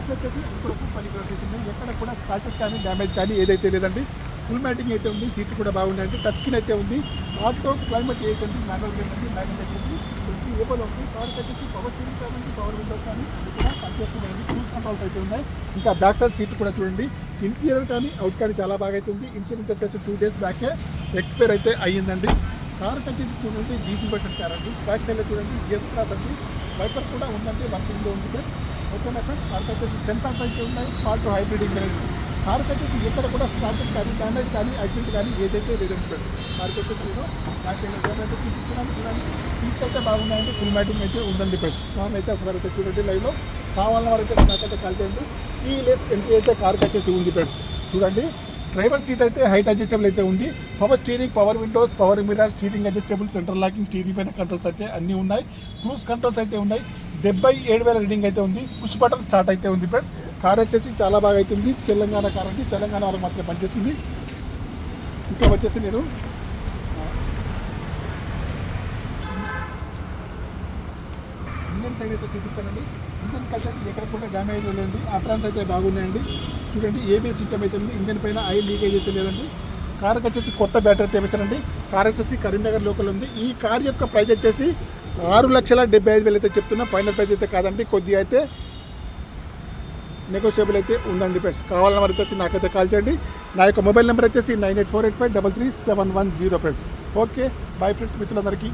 Glass వచ్చేసి ఇప్పుడు పని గ్లాస్ అవుతుంది, ఎక్కడ కూడా స్క్రాచెస్ కానీ డ్యామేజ్ కానీ ఏదైతే లేదండి. ఫుల్ మ్యాటింగ్ అయితే ఉంది, సీట్లు కూడా బాగున్నాయండి. టచ్ స్క్రీన్ అయితే ఉంది. ఆటో క్లైమేట్ ఏంటంటే మ్యానువల్ ఏంటంటే మ్యానువల్ అయితే ఏబుల్ ఉంది. కార్కి వచ్చేసి పవర్ స్టీరింగ్ కానీ పవర్ విండోస్ కానీ అది కూడా పనిచేస్తున్నాయండి. క్రూజ్ కంట్రోల్స్ అయితే ఉన్నాయి. ఇంకా బ్యాక్ సైడ్ సీట్ కూడా చూడండి, ఇంటీరియర్ కానీ అవుట్ కానీ చాలా బాగా అయితే ఉంది. ఇన్సూరెన్స్ వచ్చేసి 2 days బ్యాకే ఎక్స్పైర్ అయితే అయ్యిందండి. కార్కి వచ్చేసి చూడండి డీజిల్ వర్షన్ కార్ అండి. బ్యాక్ సైడ్లో చూడండి జెస్ క్లాస్ అండి, వైపర్ కూడా ఉందంటే వర్కింగ్లో ఉంది. ఓకేనా ఫ్రెండ్స్, కార్కి వచ్చేసి సెన్సార్స్ అయితే ఉన్నాయి. Smart hybrid engine. కార్కి వచ్చేసి ఎక్కడ కూడా స్క్రాచెస్ కానీ డ్యామేజ్ కానీ యాక్సిడెంట్ కానీ ఏదైతే లేదండి ఫ్రెండ్స్. కార్కి వచ్చేసి నేను ఏమైతే చూపిస్తున్నాను చూడండి, సీట్స్ అయితే బాగున్నాయండి. ఫుల్ మ్యాటింగ్ అయితే ఉందండి ఫ్రెండ్స్. కార్ అయితే ఒకసారి అయితే చూడండి లైవ్లో. కావాలన్న వారైతే నాకైతే కాల్ చేయండి. ఈ లెస్ ఎంట్రీ అయితే కార్కి వచ్చేసి ఉంది ఫ్రెండ్స్. చూడండి డ్రైవర్ సీట్ అయితే హైట్ అడ్జస్టబుల్ అయితే ఉంది. Power steering, power Windows, power mirror, steering adjustable, central locking, steering పైన కంట్రోల్స్ అయితే అన్నీ ఉన్నాయి. క్రూజ్ కంట్రోల్స్ అయితే ఉన్నాయి. 77,000 రీడింగ్ అయితే ఉంది. పుష్ బటన్ స్టార్ట్ అయితే ఉంది ఫ్రెండ్స్. కార్ వచ్చేసి చాలా బాగా అవుతుంది. తెలంగాణ కార్ అండి, తెలంగాణ వాళ్ళకి మాత్రమే పనిచేస్తుంది. ఇంకా వచ్చేసి నేను ఇంజన్ సైడ్ అయితే చూపిస్తానండి. ఇంజన్ వచ్చేసి ఎక్కడ కూడా డ్యామేజ్ లేదండి. అప్రాన్స్ అయితే బాగున్నాయండి. చూడండి ఏబిఎస్ సిస్టమ్ అయితే ఉంది. ఇంజన్ పైన ఆయిల్ లీకేజ్ అయితే లేదండి. కార్కి వచ్చేసి కొత్త బ్యాటరీ అయితే వేసారండి. కార్ వచ్చేసి కరీంనగర్ లోకల్ ఉంది. ఈ కార్ యొక్క ప్రైస్ వచ్చేసి 6,75,000 అయితే చెప్తున్నా. ఫైనల్ ప్రైస్ అయితే కాదండి, కొద్దిగా అయితే నెగోషియబుల్ అయితే ఉందండి ఫ్రెండ్స్. కావాలన్న వారు వచ్చేసి నాకైతే కాల్ చేయండి. నా యొక్క మొబైల్ నెంబర్ వచ్చేసి 9848533710 ఫ్రెండ్స్. ఓకే బాయ్ ఫ్రెండ్స్, మిత్రులందరికీ.